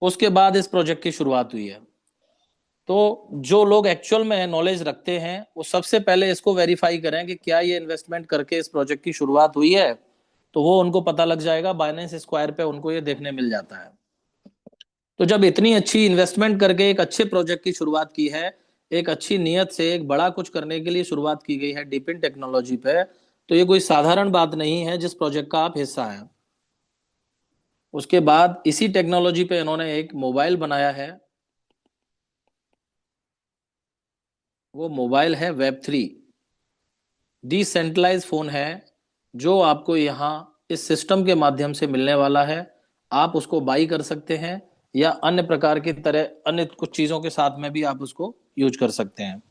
उसके बाद इस प्रोजेक्ट की शुरुआत हुई है। तो जो लोग एक्चुअल में नॉलेज रखते हैं वो सबसे पहले इसको वेरीफाई करें कि क्या ये इन्वेस्टमेंट करके इस प्रोजेक्ट की शुरुआत हुई है। तो वो उनको पता लग जाएगा, बाइनेंस स्क्वायर पे उनको ये देखने मिल जाता है। तो जब इतनी अच्छी इन्वेस्टमेंट करके एक अच्छे प्रोजेक्ट की शुरुआत की है, एक अच्छी नीयत से एक बड़ा कुछ करने के लिए शुरुआत की गई है डीप इन टेक्नोलॉजी पे, तो ये कोई साधारण बात नहीं है जिस प्रोजेक्ट का आप हिस्सा हैं। उसके बाद इसी टेक्नोलॉजी पे इन्होंने एक मोबाइल बनाया है। वो मोबाइल है वेब 3। डिसेंट्रलाइज फोन है जो आपको यहाँ इस सिस्टम के माध्यम से मिलने वाला है। आप उसको बाई कर सकते हैं या अन्य प्रकार की तरह अन्य कुछ चीज़ों के साथ में भी आप उसको यूज कर सकते हैं।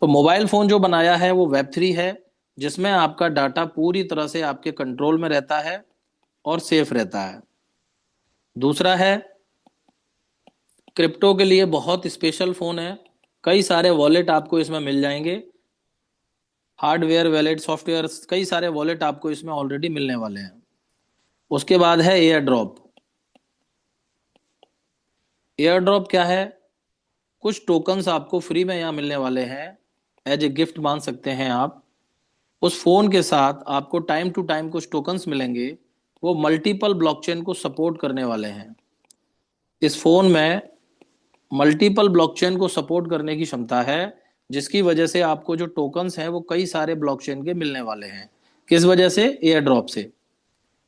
तो मोबाइल फोन जो बनाया है वो वेब 3 है, जिसमें आपका डाटा पूरी तरह से आपके कंट्रोल में रहता है और सेफ रहता है। दूसरा है क्रिप्टो के लिए बहुत स्पेशल फोन है। कई सारे वॉलेट आपको इसमें मिल जाएंगे। हार्डवेयर वॉलेट सॉफ्टवेयर कई सारे वॉलेट आपको इसमें ऑलरेडी मिलने वाले हैं। उसके बाद है एयर ड्रॉप। एयर ड्रॉप क्या है? कुछ टोकन्स आपको फ्री में यहाँ मिलने वाले हैं, एज ए गिफ्ट मान सकते हैं आप। उस फोन के साथ आपको टाइम टू टाइम कुछ टोकन्स मिलेंगे। वो मल्टीपल ब्लॉकचेन को सपोर्ट करने वाले हैं। इस फोन में मल्टीपल ब्लॉकचेन को सपोर्ट करने की क्षमता है, जिसकी वजह से आपको जो टोकन्स हैं वो कई सारे ब्लॉकचेन के मिलने वाले हैं। किस वजह से? एयर ड्रॉप से।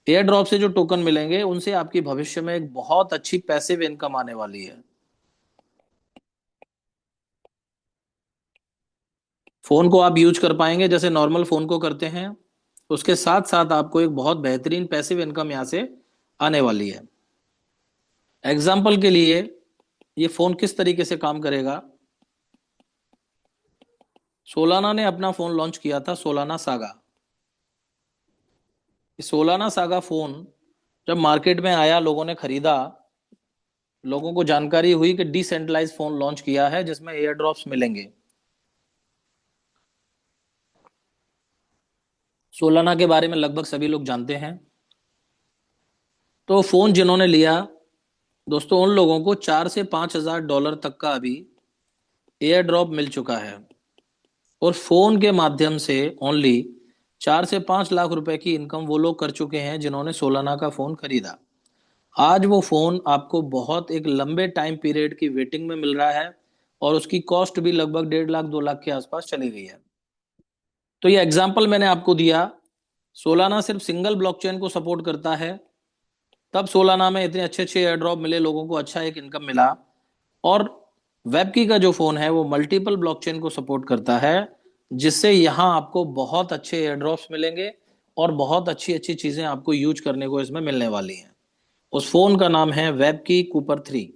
एयर ड्रॉप से जो टोकन मिलेंगे उनसे आपकी भविष्य में एक बहुत अच्छी पैसिव इनकम आने वाली है। फोन को आप यूज कर पाएंगे जैसे नॉर्मल फोन को करते हैं। उसके साथ साथ आपको एक बहुत बेहतरीन पैसिव इनकम यहाँ से आने वाली है। एग्जाम्पल के लिए ये फोन किस तरीके से काम करेगा। सोलाना ने अपना फोन लॉन्च किया था, Solana saga. Solana saga phone जब मार्केट में आया, लोगों ने खरीदा, लोगों को जानकारी हुई कि डिसेंट्रलाइज फोन लॉन्च किया है जिसमें एयर ड्रॉप्स मिलेंगे। सोलाना के बारे में लगभग सभी लोग जानते हैं। तो फोन जिन्होंने लिया, दोस्तों, उन लोगों को $4 से $5,000 तक का अभी एयर ड्रॉप मिल चुका है। और फोन के माध्यम से ओनली 4 से 5 लाख रुपए की इनकम वो लोग कर चुके हैं जिन्होंने सोलाना का फोन खरीदा। आज वो फोन आपको बहुत एक लंबे टाइम पीरियड की वेटिंग में मिल रहा है और उसकी कॉस्ट भी लगभग 1.5 लाख 2 लाख के आसपास चली गई है। तो ये एग्जाम्पल मैंने आपको दिया। सोलाना सिर्फ सिंगल ब्लॉकचेन को सपोर्ट करता है, तब सोलाना में इतने अच्छे अच्छे एयर ड्रॉप मिले, लोगों को अच्छा एक इनकम मिला। और वेबकी का जो फोन है वो मल्टीपल ब्लॉकचेन को सपोर्ट करता है, जिससे यहाँ आपको बहुत अच्छे एयर ड्रॉप्स मिलेंगे और बहुत अच्छी अच्छी चीजें आपको यूज करने को इसमें मिलने वाली हैं। उस फोन का नाम है वेबकी कूपर 3।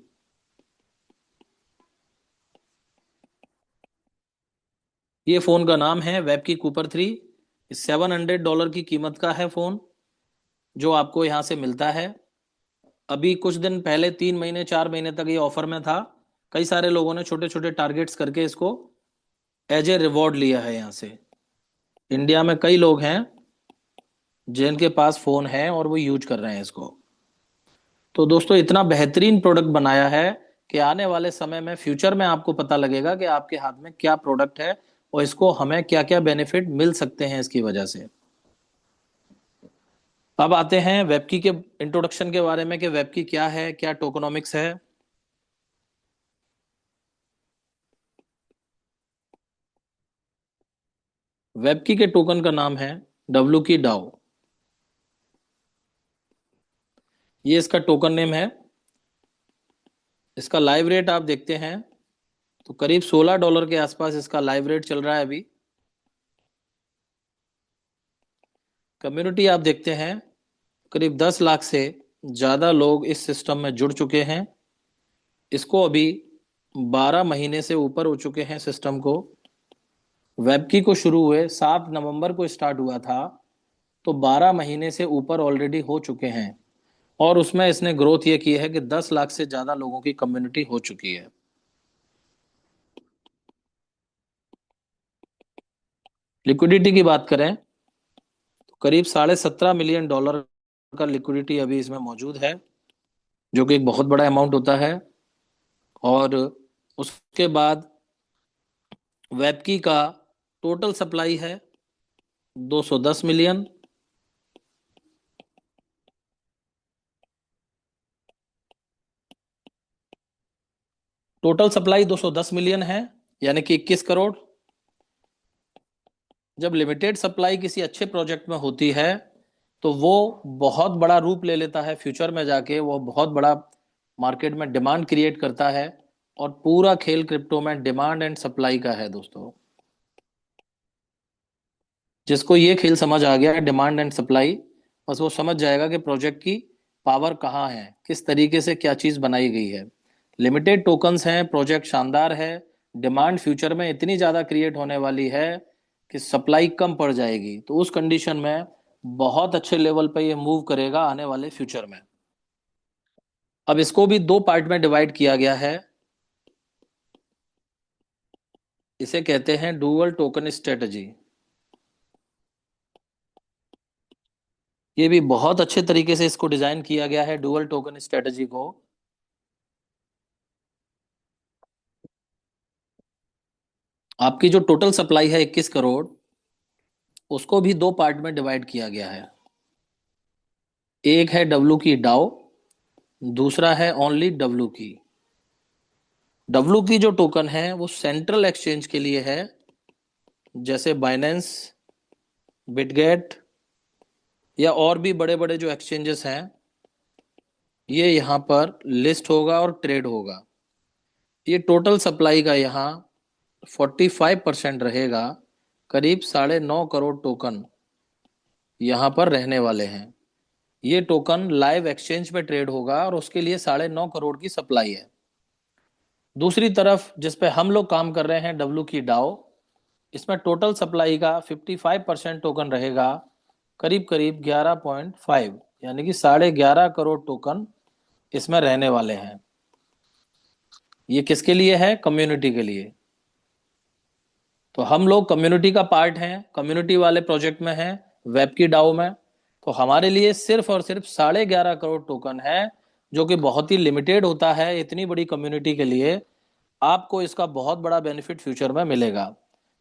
ये फोन का नाम है वेबकी कूपर 3। $700 की कीमत का है फोन, जो आपको यहाँ से मिलता है। अभी कुछ दिन पहले 3 महीने 4 महीने तक ये ऑफर में था। कई सारे लोगों ने छोटे छोटे टारगेट्स करके इसको एज ए रिवॉर्ड लिया है यहाँ से। इंडिया में कई लोग हैं जिनके पास फोन है और वो यूज कर रहे हैं इसको। तो दोस्तों, इतना बेहतरीन प्रोडक्ट बनाया है कि आने वाले समय में फ्यूचर में आपको पता लगेगा कि आपके हाथ में क्या प्रोडक्ट है और इसको हमें क्या क्या बेनिफिट मिल सकते हैं इसकी वजह से। अब आते हैं वेबकी के इंट्रोडक्शन के बारे में कि वेबकी क्या है, क्या टोकोनॉमिक्स है। वेबकी के टोकन का नाम है WK DAO। ये इसका टोकन नेम है। इसका लाइव रेट आप देखते हैं तो करीब $16 के आसपास इसका लाइव रेट चल रहा है अभी। कम्युनिटी आप देखते हैं, करीब 10 लाख से ज्यादा लोग इस सिस्टम में जुड़ चुके हैं। इसको अभी 12 महीने से ऊपर हो चुके हैं सिस्टम को। वेबकी को शुरू हुए 7 नवंबर को स्टार्ट हुआ था, तो 12 महीने से ऊपर ऑलरेडी हो चुके हैं। और उसमें इसने ग्रोथ ये की है कि 10 लाख से ज्यादा लोगों की कम्युनिटी हो चुकी है। लिक्विडिटी की बात करें तो करीब $17.5 मिलियन का लिक्विडिटी अभी इसमें मौजूद है। जो कि एक बहुत बड़ा अमाउंट होता है। और उसके बाद वेबकी का टोटल सप्लाई है 210 मिलियन। टोटल सप्लाई 210 मिलियन है, यानी कि 21 करोड़। जब लिमिटेड सप्लाई किसी अच्छे प्रोजेक्ट में होती है तो वो बहुत बड़ा रूप ले लेता है, फ्यूचर में जाके वो बहुत बड़ा मार्केट में डिमांड क्रिएट करता है। और पूरा खेल क्रिप्टो में डिमांड एंड सप्लाई का है दोस्तों। जिसको ये खेल समझ आ गया है, डिमांड एंड सप्लाई, बस वो समझ जाएगा कि प्रोजेक्ट की पावर कहाँ है, किस तरीके से क्या चीज बनाई गई है। लिमिटेड टोकन्स हैं, प्रोजेक्ट शानदार है, डिमांड फ्यूचर में इतनी ज्यादा क्रिएट होने वाली है कि सप्लाई कम पड़ जाएगी, तो उस कंडीशन में बहुत अच्छे लेवल पे ये मूव करेगा आने वाले फ्यूचर में। अब इसको भी दो पार्ट में डिवाइड किया गया है। इसे कहते हैं डुअल टोकन स्ट्रेटजी। ये भी बहुत अच्छे तरीके से इसको डिजाइन किया गया है, डुअल टोकन स्ट्रेटजी को। आपकी जो टोटल सप्लाई है 21 करोड़, उसको भी दो पार्ट में डिवाइड किया गया है। एक है डब्लू की डाउ, दूसरा है ओनली डब्लू की। डब्लू की जो टोकन है वो सेंट्रल एक्सचेंज के लिए है, जैसे बाइनेंस, बिटगेट, या और भी बड़े बड़े जो एक्सचेंजेस हैं, ये यहाँ पर लिस्ट होगा और ट्रेड होगा। ये टोटल सप्लाई का यहाँ 45% रहेगा। करीब 9.5 करोड़ टोकन यहाँ पर रहने वाले हैं। ये टोकन लाइव एक्सचेंज पे ट्रेड होगा और उसके लिए 9.5 करोड़ की सप्लाई है। दूसरी तरफ जिस पे हम लोग काम कर रहे हैं, डब्लू की डाओ, इसमें टोटल सप्लाई का 55% टोकन रहेगा। करीब करीब 11.5, यानी कि 11.5 करोड़ टोकन इसमें रहने वाले हैं। ये किसके लिए है? कम्युनिटी के लिए। तो हम लोग कम्युनिटी का पार्ट हैं, कम्युनिटी वाले प्रोजेक्ट में हैं, वेब की डाउ में। तो हमारे लिए सिर्फ और सिर्फ 11.5 करोड़ टोकन है, जो कि बहुत ही लिमिटेड होता है इतनी बड़ी कम्युनिटी के लिए। आपको इसका बहुत बड़ा बेनिफिट फ्यूचर में मिलेगा,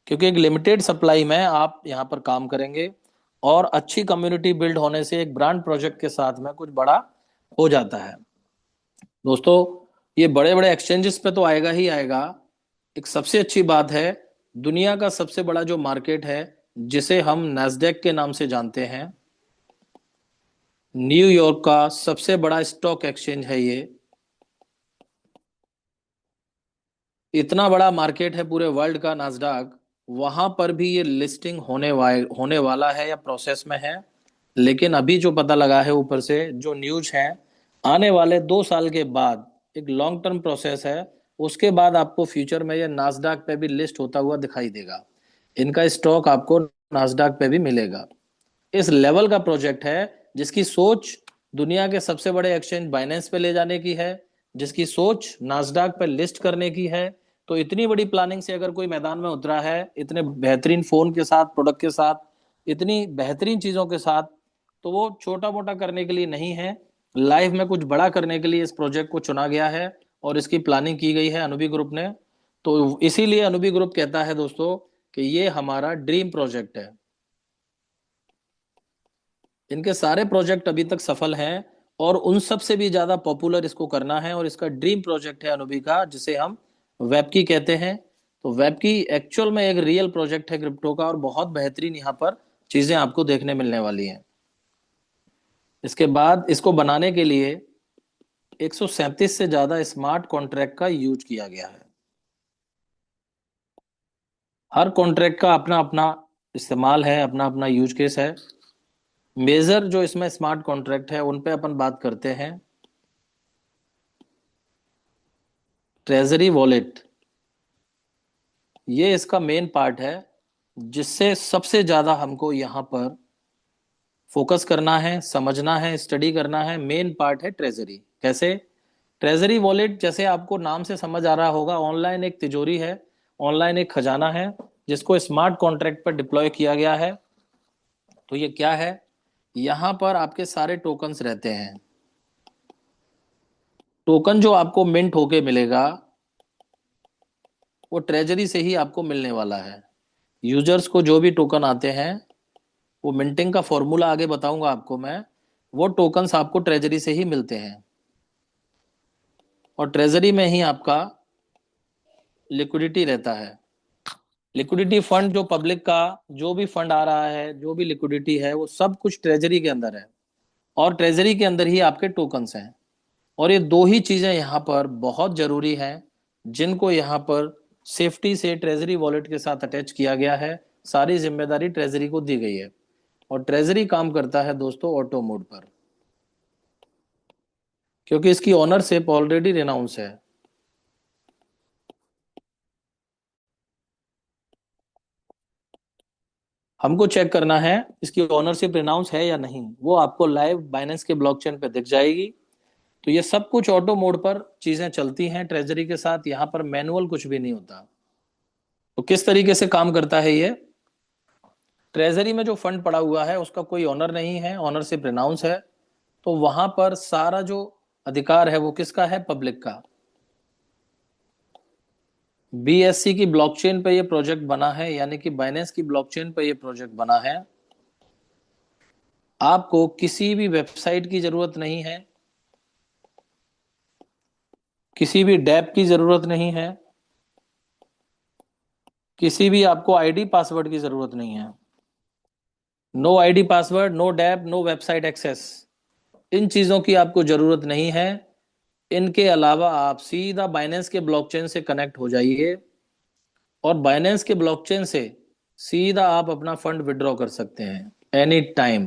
क्योंकि एक लिमिटेड सप्लाई में आप यहाँ पर काम करेंगे और अच्छी कम्युनिटी बिल्ड होने से एक ब्रांड प्रोजेक्ट के साथ में कुछ बड़ा हो जाता है। दोस्तों, ये बड़े बड़े एक्सचेंजेस पे तो आएगा ही आएगा। एक सबसे अच्छी बात है, दुनिया का सबसे बड़ा जो मार्केट है, जिसे हम नैस्डैक के नाम से जानते हैं, न्यूयॉर्क का सबसे बड़ा स्टॉक एक्सचेंज है ये। इतना बड़ा मार्केट है पूरे वर्ल्ड का नास्डाक, वहां पर भी ये लिस्टिंग होने वाला है या प्रोसेस में है। लेकिन अभी जो पता लगा है ऊपर से जो न्यूज है, आने वाले 2 साल के बाद, एक लॉन्ग टर्म प्रोसेस है, उसके बाद आपको फ्यूचर में ये नास्डाक पे भी लिस्ट होता हुआ दिखाई देगा। इनका स्टॉक आपको नास्डाक पे भी मिलेगा। इस लेवल का प्रोजेक्ट है जिसकी सोच दुनिया के सबसे बड़े एक्सचेंज बाइनेंस पे ले जाने की है, जिसकी सोच नास्डाक पे लिस्ट करने की है। तो इतनी बड़ी प्लानिंग से अगर कोई मैदान में उतरा है, इतने बेहतरीन फोन के साथ, प्रोडक्ट के साथ, इतनी बेहतरीन चीजों के साथ, तो वो छोटा मोटा करने के लिए नहीं है, लाइफ में कुछ बड़ा करने के लिए इस प्रोजेक्ट को चुना गया है और इसकी प्लानिंग की गई है अनुबी ग्रुप ने। तो इसीलिए अनुबी ग्रुप कहता है दोस्तों कि ये हमारा ड्रीम प्रोजेक्ट है। इनके सारे प्रोजेक्ट अभी तक सफल हैं और उन सब से भी ज्यादा पॉपुलर इसको करना है, और इसका ड्रीम प्रोजेक्ट है अनुबी का, जिसे हम वेबकी कहते हैं। तो वेबकी एक्चुअल में एक रियल प्रोजेक्ट है क्रिप्टो का, और बहुत बेहतरीन यहाँ पर चीजें आपको देखने मिलने वाली हैं। इसके बाद इसको बनाने के लिए 137 से ज्यादा स्मार्ट कॉन्ट्रैक्ट का यूज किया गया है। हर कॉन्ट्रैक्ट का अपना अपना इस्तेमाल है, अपना अपना यूज केस है। मेजर जो इसमें स्मार्ट कॉन्ट्रैक्ट है उन पे अपन बात करते हैं। ट्रेजरी वॉलेट, ये इसका मेन पार्ट है, जिससे सबसे ज्यादा हमको यहाँ पर फोकस करना है, समझना है, स्टडी करना है। मेन पार्ट है ट्रेजरी। कैसे? ट्रेजरी वॉलेट, जैसे आपको नाम से समझ आ रहा होगा, ऑनलाइन एक तिजोरी है, ऑनलाइन एक खजाना है, जिसको स्मार्ट कॉन्ट्रैक्ट पर डिप्लॉय किया गया है। तो ये क्या है? यहाँ पर आपके सारे टोकन्स रहते हैं। टोकन जो आपको मिंट होके मिलेगा वो ट्रेजरी से ही आपको मिलने वाला है। यूजर्स को जो भी टोकन आते हैं, वो मिंटिंग का फॉर्मूला आगे बताऊंगा आपको मैं, वो टोकन्स आपको ट्रेजरी से ही मिलते हैं। और ट्रेजरी में ही आपका लिक्विडिटी रहता है। लिक्विडिटी फंड जो पब्लिक का जो भी फंड आ रहा है, जो भी लिक्विडिटी है, वो सब कुछ ट्रेजरी के अंदर है। और ट्रेजरी के अंदर ही आपके टोकन्स हैं। और ये दो ही चीजें यहाँ पर बहुत जरूरी हैं, जिनको यहाँ पर सेफ्टी से ट्रेजरी वॉलेट के साथ अटैच किया गया है। सारी जिम्मेदारी ट्रेजरी को दी गई है। और ट्रेजरी काम करता है दोस्तों ऑटो मोड पर, क्योंकि इसकी ओनरशिप ऑलरेडी रिनाउंस है। हमको चेक करना है इसकी ओनरशिप रिनाउंस है या नहीं, वो आपको लाइव बाइनेंस के ब्लॉकचेन पे दिख जाएगी। तो ये सब कुछ ऑटो मोड पर चीजें चलती हैं ट्रेजरी के साथ, यहाँ पर मैनुअल कुछ भी नहीं होता। तो किस तरीके से काम करता है ये? ट्रेजरी में जो फंड पड़ा हुआ है उसका कोई ऑनर नहीं है, ऑनरशिप रिनाउंस है। तो वहां पर सारा जो अधिकार है वो किसका है? पब्लिक का। बीएससी की ब्लॉकचेन पे ये प्रोजेक्ट बना है, यानी कि बाइनेंस की ब्लॉकचेन पे ये प्रोजेक्ट बना है। आपको किसी भी वेबसाइट की जरूरत नहीं है, किसी भी डैप की जरूरत नहीं है, किसी भी आपको आईडी पासवर्ड की जरूरत नहीं है। No ID password, no dapp, no website access, इन चीजों की आपको जरूरत नहीं है। इनके अलावा आप सीधा बाइनेंस के ब्लॉकचेन से कनेक्ट हो जाइए और बाइनेंस के ब्लॉकचेन से सीधा आप अपना फंड विड्रॉ कर सकते हैं एनी टाइम।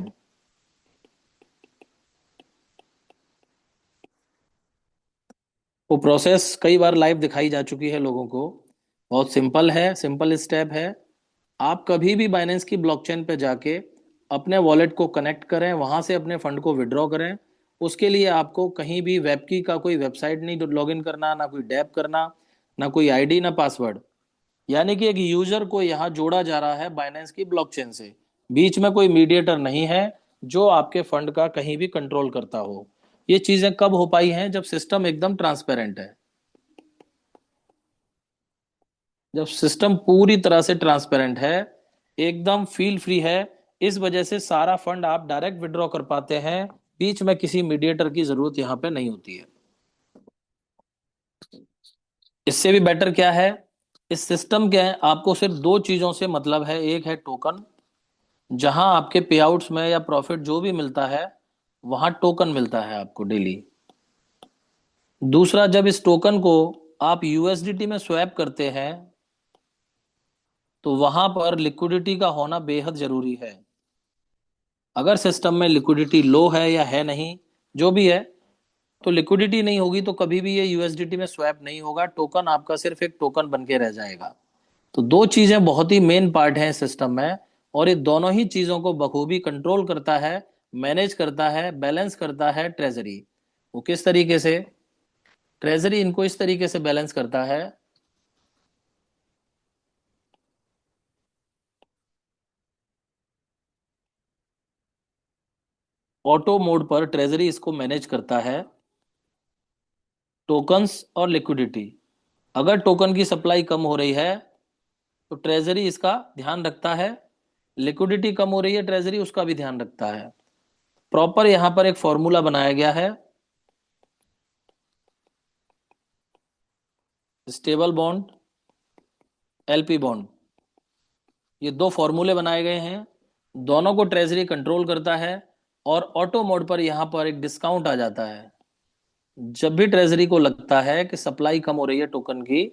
वो प्रोसेस कई बार लाइव दिखाई जा चुकी है लोगों को। बहुत सिंपल है, सिंपल स्टेप है। आप कभी भी बाइनेंस की ब्लॉकचेन पे जाके अपने वॉलेट को कनेक्ट करें, वहां से अपने फंड को विड्रॉ करें। उसके लिए आपको कहीं भी वेबकी का कोई वेबसाइट नहीं लॉगिन करना, ना कोई डैप करना, ना कोई आईडी, ना पासवर्ड। यानी कि एक यूजर को यहाँ जोड़ा जा रहा है बाइनेंस की ब्लॉकचेन से। बीच में कोई मीडिएटर नहीं है जो आपके फंड का कहीं भी कंट्रोल करता हो। ये चीजें कब हो पाई हैं? जब सिस्टम एकदम ट्रांसपेरेंट है, जब सिस्टम पूरी तरह से ट्रांसपेरेंट है, एकदम फील फ्री है। इस वजह से सारा फंड आप डायरेक्ट विड्रॉ कर पाते हैं। बीच में किसी मीडिएटर की जरूरत यहाँ पे नहीं होती है। इससे भी बेटर क्या है? इस सिस्टम के आपको सिर्फ दो चीजों से मतलब है। एक है टोकन, जहां आपके पे आउट्स में या प्रॉफिट जो भी मिलता है, वहां टोकन मिलता है आपको डेली। दूसरा, जब इस टोकन को आप यूएसडीटी में स्वैप करते हैं, तो वहां पर लिक्विडिटी का होना बेहद जरूरी है। अगर सिस्टम में लिक्विडिटी लो है या है नहीं, जो भी है, तो लिक्विडिटी नहीं होगी तो कभी भी ये यूएसडीटी में स्वैप नहीं होगा। टोकन आपका सिर्फ एक टोकन बन के रह जाएगा। तो दो चीजें बहुत ही मेन पार्ट है सिस्टम में। और ये दोनों ही चीजों को बखूबी कंट्रोल करता है, मैनेज करता है, बैलेंस करता है ट्रेजरी। वो किस तरीके से? ट्रेजरी इनको इस तरीके से बैलेंस करता है। ऑटो मोड पर ट्रेजरी इसको मैनेज करता है, टोकन्स और लिक्विडिटी। अगर टोकन की सप्लाई कम हो रही है तो ट्रेजरी इसका ध्यान रखता है, लिक्विडिटी कम हो रही है ट्रेजरी उसका भी ध्यान रखता है। प्रॉपर यहां पर एक फॉर्मूला बनाया गया है। स्टेबल बॉन्ड, एलपी बॉन्ड, ये दो फॉर्मूले बनाए गए हैं। दोनों को ट्रेजरी कंट्रोल करता है। और ऑटो मोड पर यहां पर एक डिस्काउंट आ जाता है। जब भी ट्रेजरी को लगता है कि सप्लाई कम हो रही है टोकन की,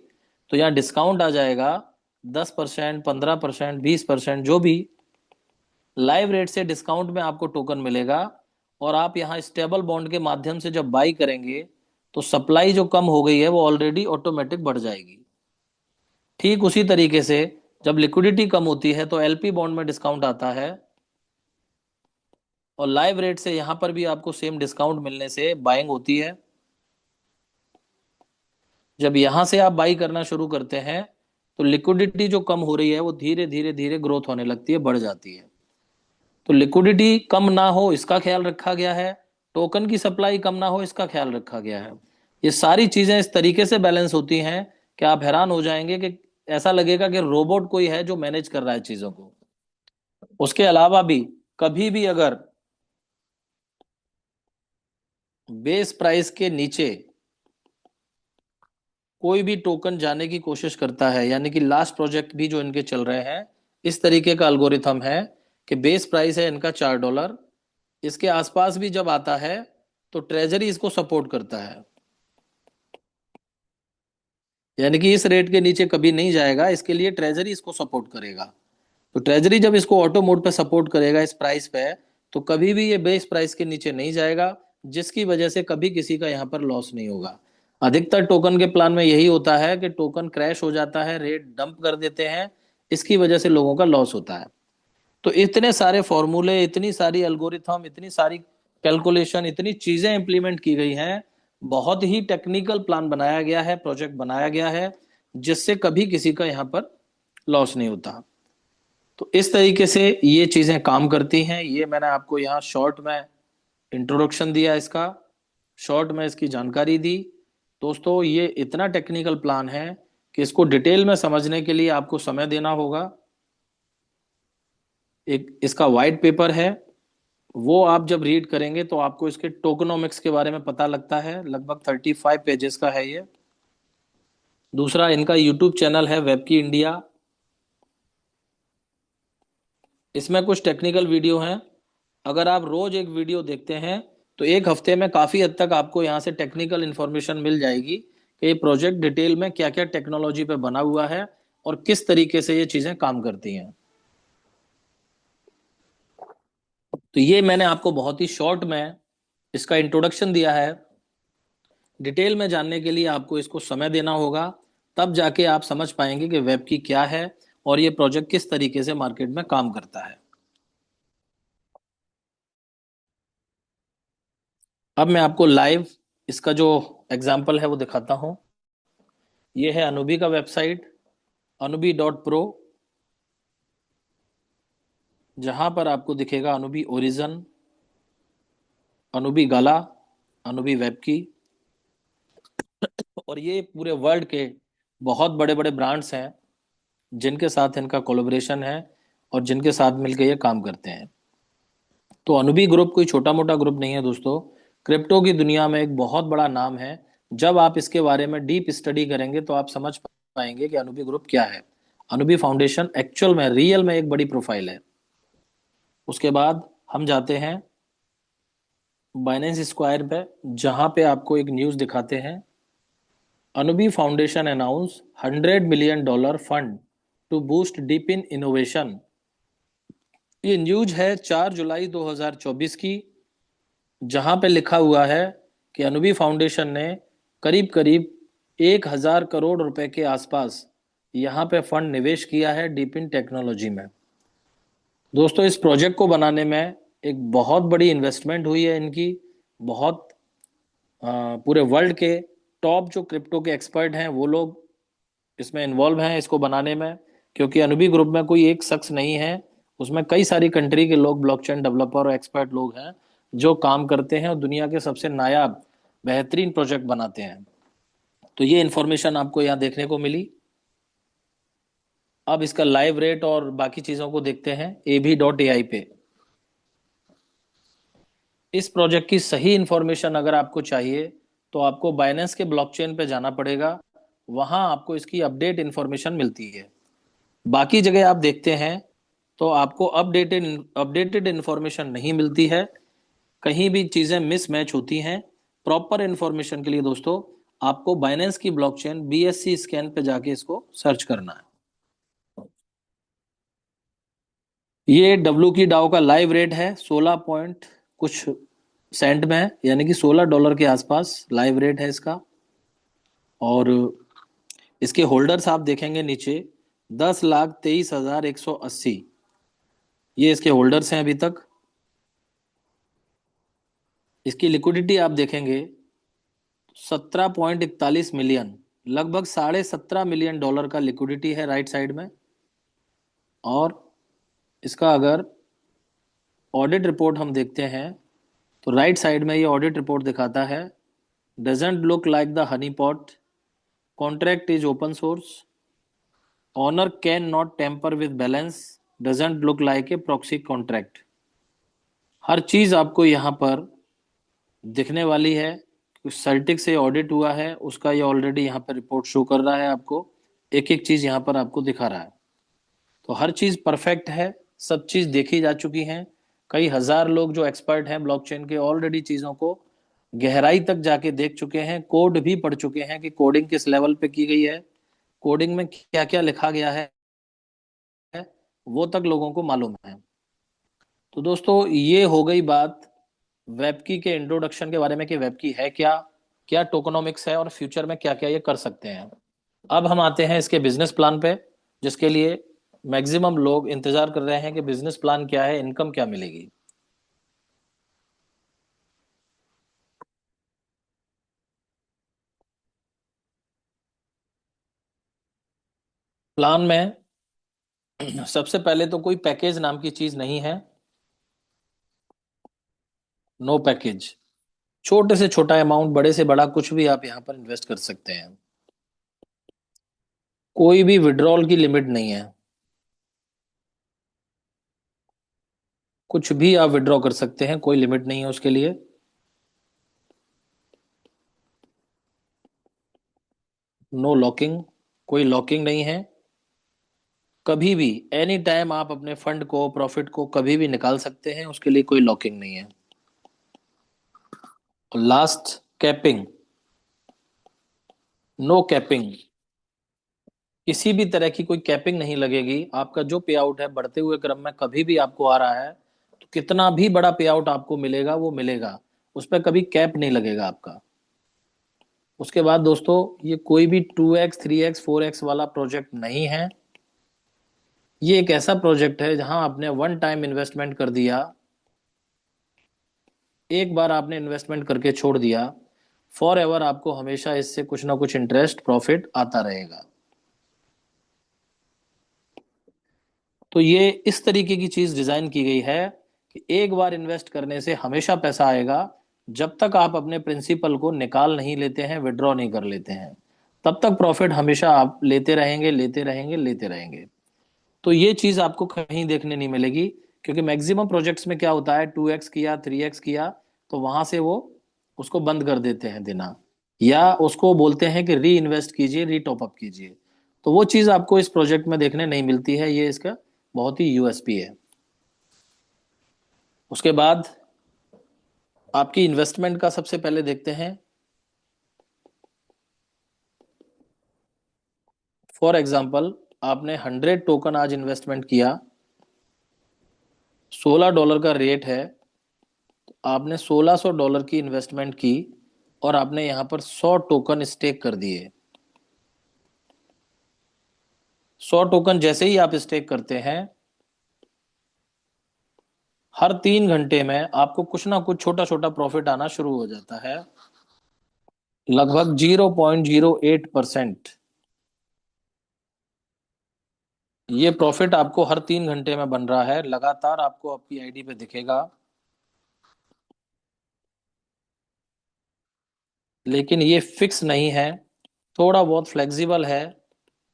तो यहाँ डिस्काउंट आ जाएगा। 10%, 15%, 20%, जो भी लाइव रेट से डिस्काउंट में आपको टोकन मिलेगा। और आप यहाँ स्टेबल बॉन्ड के माध्यम से जब बाई करेंगे, तो सप्लाई जो कम हो गई है वो ऑलरेडी ऑटोमेटिक बढ़ जाएगी। ठीक उसी तरीके से जब लिक्विडिटी कम होती है तो एलपी बॉन्ड में डिस्काउंट आता है। और लाइव रेट से यहाँ पर भी आपको सेम डिस्काउंट मिलने से बाइंग होती है। जब यहां से आप बाई करना शुरू करते हैं, तो लिक्विडिटी जो कम हो रही है वो धीरे धीरे धीरे ग्रोथ होने लगती है, बढ़ जाती है। तो लिक्विडिटी कम ना हो इसका ख्याल रखा गया है, टोकन की सप्लाई कम ना हो इसका ख्याल रखा गया है। ये सारी चीजें इस तरीके से बैलेंस होती हैं कि आप हैरान हो जाएंगे कि ऐसा लगेगा कि रोबोट कोई है जो मैनेज कर रहा है चीजों को। उसके अलावा भी कभी भी अगर बेस प्राइस के नीचे कोई भी टोकन जाने की कोशिश करता है, यानी कि लास्ट प्रोजेक्ट भी जो इनके चल रहे हैं, इस तरीके का एल्गोरिथम है कि बेस प्राइस है इनका $4, इसके आसपास भी जब आता है तो ट्रेजरी इसको सपोर्ट करता है, यानी कि इस रेट के नीचे कभी नहीं जाएगा, इसके लिए ट्रेजरी इसको सपोर्ट करेगा। तो ट्रेजरी जब इसको ऑटो मोड पे सपोर्ट करेगा इस प्राइस पे, तो कभी भी ये बेस प्राइस के नीचे नहीं जाएगा, जिसकी वजह से कभी किसी का यहाँ पर लॉस नहीं होगा। अधिकतर टोकन के प्लान में यही होता है कि टोकन क्रैश हो जाता है, रेट डंप कर देते हैं, इसकी वजह से लोगों का लॉस होता है। तो इतने सारे फॉर्मूले, इतनी सारी एल्गोरिथम, इतनी सारी कैलकुलेशन, इतनी चीजें इंप्लीमेंट की गई हैं, बहुत ही टेक्निकल प्लान बनाया गया है, प्रोजेक्ट बनाया गया है, जिससे कभी किसी का यहाँ पर लॉस नहीं होता। तो इस तरीके से ये चीजें काम करती हैं। ये मैंने आपको यहाँ शॉर्ट में इंट्रोडक्शन दिया इसका, शॉर्ट में इसकी जानकारी दी। दोस्तों ये इतना टेक्निकल प्लान है कि इसको डिटेल में समझने के लिए आपको समय देना होगा। एक इसका वाइट पेपर है, वो आप जब रीड करेंगे तो आपको इसके टोकनोमिक्स के बारे में पता लगता है। लगभग 35 पेजेस का है ये। दूसरा, इनका यूट्यूब चैनल है वेबकी इंडिया, इसमें कुछ टेक्निकल वीडियो हैं। अगर आप रोज एक वीडियो देखते हैं तो एक हफ्ते में काफी हद तक आपको यहाँ से टेक्निकल इंफॉर्मेशन मिल जाएगी कि ये प्रोजेक्ट डिटेल में क्या क्या टेक्नोलॉजी पे बना हुआ है और किस तरीके से ये चीजें काम करती हैं। तो ये मैंने आपको बहुत ही शॉर्ट में इसका इंट्रोडक्शन दिया है। डिटेल में जानने के लिए आपको इसको समय देना होगा, तब जाके आप समझ पाएंगे कि वेब की क्या है और ये प्रोजेक्ट किस तरीके से मार्केट में काम करता है। अब मैं आपको लाइव इसका जो एग्जाम्पल है वो दिखाता हूँ। ये है अनुबी का वेबसाइट, anubi.pro, जहां पर आपको दिखेगा अनुबी ओरिजन, अनुबी गाला, अनुबी वेब की, और ये पूरे वर्ल्ड के बहुत बड़े बड़े ब्रांड्स हैं जिनके साथ इनका कोलैबोरेशन है और जिनके साथ मिलकर ये काम करते हैं। तो अनुबी ग्रुप कोई छोटा मोटा ग्रुप नहीं है दोस्तों, क्रिप्टो की दुनिया में एक बहुत बड़ा नाम है। जब आप इसके बारे में डीप स्टडी करेंगे तो आप समझ पाएंगे कि अनुबी ग्रुप क्या है। अनुबी फाउंडेशन एक्चुअल में, रियल में एक बड़ी प्रोफाइल है। उसके बाद हम जाते हैं बाइनेंस स्क्वायर पे, जहां पे आपको एक न्यूज दिखाते हैं, अनुबी foundation announce $100 million fund to boost deep in innovation. ये न्यूज है 4 जुलाई 2024 की, जहां पे लिखा हुआ है कि अनुबी फाउंडेशन ने करीब करीब 1,000 करोड़ रुपए के आसपास यहाँ पे फंड निवेश किया है डीप इन टेक्नोलॉजी में। दोस्तों इस प्रोजेक्ट को बनाने में एक बहुत बड़ी इन्वेस्टमेंट हुई है इनकी। बहुत पूरे वर्ल्ड के टॉप जो क्रिप्टो के एक्सपर्ट हैं वो लोग इसमें इन्वॉल्व हैं इसको बनाने में, क्योंकि अनुबी ग्रुप में कोई एक शख्स नहीं है, उसमें कई सारी कंट्री के लोग, ब्लॉकचेन डेवलपर और एक्सपर्ट लोग हैं जो काम करते हैं और दुनिया के सबसे नायाब बेहतरीन प्रोजेक्ट बनाते हैं। तो ये इंफॉर्मेशन आपको यहाँ देखने को मिली। अब इसका लाइव रेट और बाकी चीजों को देखते हैं ab.ai पे। इस प्रोजेक्ट की सही इंफॉर्मेशन अगर आपको चाहिए तो आपको बाइनेंस के ब्लॉकचेन पे जाना पड़ेगा, वहां आपको इसकी अपडेट इंफॉर्मेशन मिलती है। बाकी जगह आप देखते हैं तो आपको अपडेटेड अपडेटेड इंफॉर्मेशन नहीं मिलती है, कहीं भी चीजें मिसमैच होती हैं। प्रॉपर इंफॉर्मेशन के लिए दोस्तों आपको बाइनेंस की ब्लॉकचेन BSC स्कैन पे जाके इसको सर्च करना है। ये डब्ल्यू की डाउ का लाइव रेट है 16 पॉइंट कुछ सेंट में है, यानी कि $16 के आसपास लाइव रेट है इसका। और इसके होल्डर्स आप देखेंगे नीचे 10,23,180, ये इसके होल्डर्स हैं अभी तक। इसकी लिक्विडिटी आप देखेंगे 17.41 मिलियन, लगभग $17.5 मिलियन का लिक्विडिटी है राइट साइड में। और इसका अगर ऑडिट रिपोर्ट हम देखते हैं तो राइट साइड में ये ऑडिट रिपोर्ट दिखाता है doesn't look like the honey pot, contract is open source, owner can not tamper with balance, doesn't look like a proxy contract. हर चीज आपको यहाँ पर दिखने वाली है। सर्टिक से ऑडिट हुआ है उसका ये ऑलरेडी यहाँ पर रिपोर्ट शो कर रहा है आपको, एक एक चीज यहाँ पर आपको दिखा रहा है। तो हर चीज परफेक्ट है, सब चीज देखी जा चुकी हैं। कई हजार लोग जो एक्सपर्ट हैं ब्लॉकचेन के ऑलरेडी चीजों को गहराई तक जाके देख चुके हैं, कोड भी पढ़ चुके हैं कि कोडिंग किस लेवल पे की गई है, कोडिंग में क्या क्या लिखा गया है, वो तक लोगों को मालूम है। तो दोस्तों ये हो गई बात वेबकी के इंट्रोडक्शन के बारे में कि वेबकी है क्या, क्या टोकनोमिक्स है और फ्यूचर में क्या क्या ये कर सकते हैं। अब हम आते हैं इसके बिजनेस प्लान पे, जिसके लिए मैक्सिमम लोग इंतजार कर रहे हैं कि बिजनेस प्लान क्या है, इनकम क्या मिलेगी। प्लान में सबसे पहले तो कोई पैकेज नाम की चीज नहीं है, नो पैकेज। छोटे से छोटा अमाउंट, बड़े से बड़ा कुछ भी आप यहाँ पर इन्वेस्ट कर सकते हैं। कोई भी विड्रॉल की लिमिट नहीं है, कुछ भी आप विड्रॉ कर सकते हैं, कोई लिमिट नहीं है उसके लिए। नो लॉकिंग, कोई लॉकिंग नहीं है। कभी भी एनी टाइम आप अपने फंड को, प्रॉफिट को कभी भी निकाल सकते हैं, उसके लिए कोई लॉकिंग नहीं है। और लास्ट, कैपिंग, नो कैपिंग, किसी भी तरह की कोई कैपिंग नहीं लगेगी। आपका जो पे आउट है बढ़ते हुए क्रम में कभी भी आपको आ रहा है तो कितना भी बड़ा पे आउट आपको मिलेगा वो मिलेगा, उस पर कभी कैप नहीं लगेगा आपका। उसके बाद दोस्तों ये कोई भी 2x 3x 4x वाला प्रोजेक्ट नहीं है। ये एक ऐसा प्रोजेक्ट है जहां आपने वन टाइम इन्वेस्टमेंट कर दिया, एक बार आपने इन्वेस्टमेंट करके छोड़ दिया, फॉर एवर आपको हमेशा इससे कुछ ना कुछ इंटरेस्ट प्रॉफिट आता रहेगा। तो ये इस तरीके की चीज डिजाइन की गई है कि एक बार इन्वेस्ट करने से हमेशा पैसा आएगा, जब तक आप अपने प्रिंसिपल को निकाल नहीं लेते हैं, विड्रॉ नहीं कर लेते हैं, तब तक प्रॉफिट हमेशा आप लेते रहेंगे, लेते रहेंगे, लेते रहेंगे। तो ये चीज आपको कहीं देखने नहीं मिलेगी, क्योंकि मैक्सिमम प्रोजेक्ट्स में क्या होता है, 2x किया 3x किया तो वहां से वो उसको बंद कर देते हैं देना, या उसको बोलते हैं कि री इन्वेस्ट कीजिए, री टॉपअप कीजिए। तो वो चीज आपको इस प्रोजेक्ट में देखने नहीं मिलती है, ये इसका बहुत ही यूएसपी है। उसके बाद आपकी इन्वेस्टमेंट का सबसे पहले देखते हैं। फॉर एग्जाम्पल आपने 100 टोकन आज इन्वेस्टमेंट किया, $16 का रेट है, आपने $1600 की इन्वेस्टमेंट की और आपने यहां पर 100 टोकन स्टेक कर दिए। 100 टोकन जैसे ही आप स्टेक करते हैं, हर 3 घंटे में आपको कुछ ना कुछ छोटा छोटा प्रॉफिट आना शुरू हो जाता है, लगभग 0.08%। ये प्रॉफिट आपको हर 3 घंटे में बन रहा है, लगातार आपको आपकी आईडी पे दिखेगा। लेकिन ये फिक्स नहीं है, थोड़ा बहुत फ्लेक्सिबल है,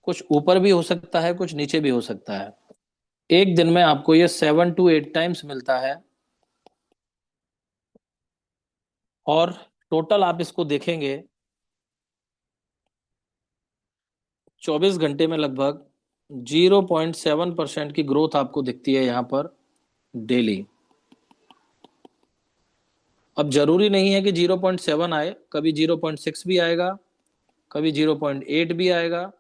कुछ ऊपर भी हो सकता है, कुछ नीचे भी हो सकता है। एक दिन में आपको ये 7 to 8 टाइम्स मिलता है। और टोटल आप इसको देखेंगे 24 घंटे में लगभग 0.7% की ग्रोथ आपको दिखती है यहाँ पर डेली। अब जरूरी नहीं है कि 0.7 आए, कभी 0.6 भी आएगा, कभी 0.8 भी आएगा।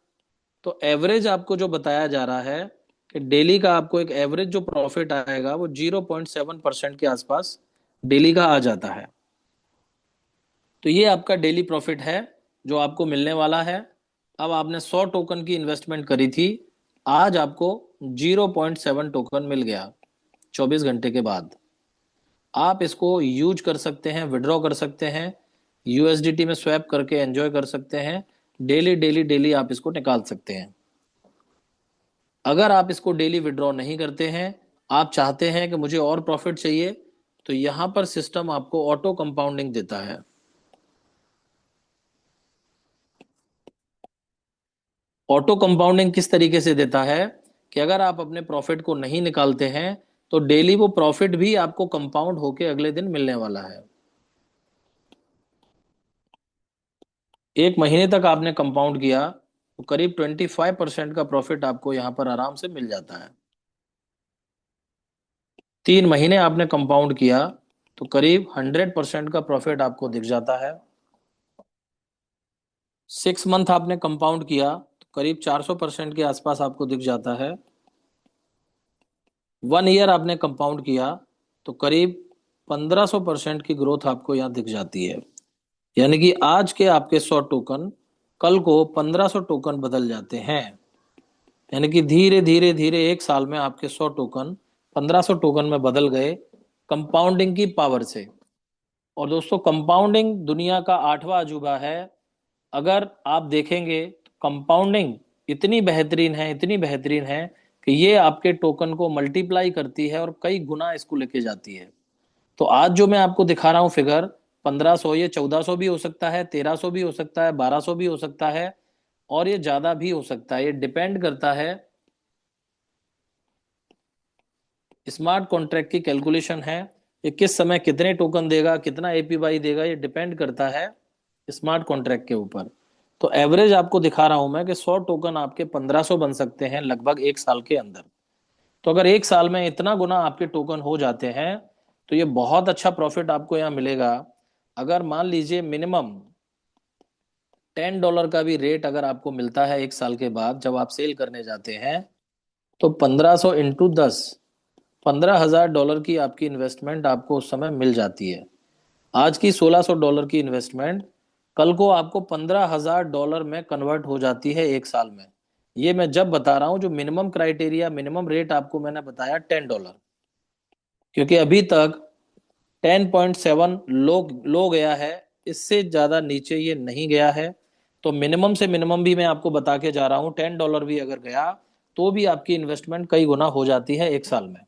तो एवरेज आपको जो बताया जा रहा है कि डेली का आपको एक एवरेज जो प्रॉफिट आएगा वो 0.7% के आसपास डेली का आ जाता है। तो ये आपका डेली प्रॉफिट है जो आपको मिलने वाला है। अब आपने 100 टोकन की इन्वेस्टमेंट करी थी, आज आपको 0.7 टोकन मिल गया 24 घंटे के बाद। आप इसको यूज कर सकते हैं, विड्रॉ कर सकते हैं, यूएसडीटी में स्वैप करके एंजॉय कर सकते हैं, डेली डेली डेली आप इसको निकाल सकते हैं। अगर आप इसको डेली विड्रॉ नहीं करते हैं, आप चाहते हैं कि मुझे और प्रॉफिट चाहिए, तो यहां पर सिस्टम आपको ऑटो कंपाउंडिंग देता है। ऑटो कंपाउंडिंग किस तरीके से देता है कि अगर आप अपने प्रॉफिट को नहीं निकालते हैं तो डेली वो प्रॉफिट भी आपको कंपाउंड होके अगले दिन मिलने वाला है। एक महीने तक आपने कंपाउंड किया तो करीब 25% का प्रॉफिट आपको यहां पर आराम से मिल जाता है। 3 महीने आपने कंपाउंड किया तो करीब 100% का प्रॉफिट आपको दिख जाता है। 6 मंथ आपने कंपाउंड किया तो करीब 400% के आसपास आपको दिख जाता है। 1 ईयर आपने कंपाउंड किया तो करीब 1500% की ग्रोथ आपको यहाँ दिख जाती है। यानी कि आज के आपके 100 टोकन कल को 1500 टोकन बदल जाते हैं। यानी कि धीरे धीरे धीरे 1 साल में आपके 100 टोकन 1500 टोकन में बदल गए कंपाउंडिंग की पावर से। और दोस्तों कंपाउंडिंग दुनिया का 8वां अजूबा है। अगर आप देखेंगे तो कंपाउंडिंग इतनी बेहतरीन है, इतनी बेहतरीन है कि ये आपके टोकन को मल्टीप्लाई करती है और कई गुना इसको लेके जाती है। तो आज जो मैं आपको दिखा रहा हूं फिगर 1500, ये 1400 भी हो सकता है, 1300 भी हो सकता है, 1200 भी हो सकता है और ये ज्यादा भी हो सकता है। ये डिपेंड करता है, स्मार्ट कॉन्ट्रैक्ट की कैलकुलेशन है। ये किस समय कितने टोकन देगा, कितना एपीवाई देगा, ये डिपेंड करता है स्मार्ट कॉन्ट्रैक्ट के ऊपर। तो एवरेज आपको दिखा रहा हूं मैं कि 100 टोकन आपके 1500 बन सकते हैं लगभग 1 साल के अंदर। तो अगर 1 साल में इतना गुना आपके टोकन हो जाते हैं तो ये बहुत अच्छा प्रॉफिट आपको यहाँ मिलेगा। अगर मान लीजिए मिनिमम $10 का भी रेट अगर आपको मिलता है 1 साल के बाद जब आप सेल करने जाते हैं, तो 1500 × 10, $15,000 की आपकी इन्वेस्टमेंट आपको उस समय मिल जाती है। आज की $1600 की इन्वेस्टमेंट कल को आपको $15,000 में कन्वर्ट हो जाती है 1 साल में। ये मैं जब बता रहा हूं, जो मिनिमम क्राइटेरिया, मिनिमम रेट आपको मैंने बताया $10, क्योंकि अभी तक 10.7 लो गया है, इससे ज्यादा नीचे ये नहीं गया है। तो मिनिमम से मिनिमम भी मैं आपको बता के जा रहा हूं, $10 भी अगर गया तो भी आपकी इन्वेस्टमेंट कई गुना हो जाती है 1 साल में।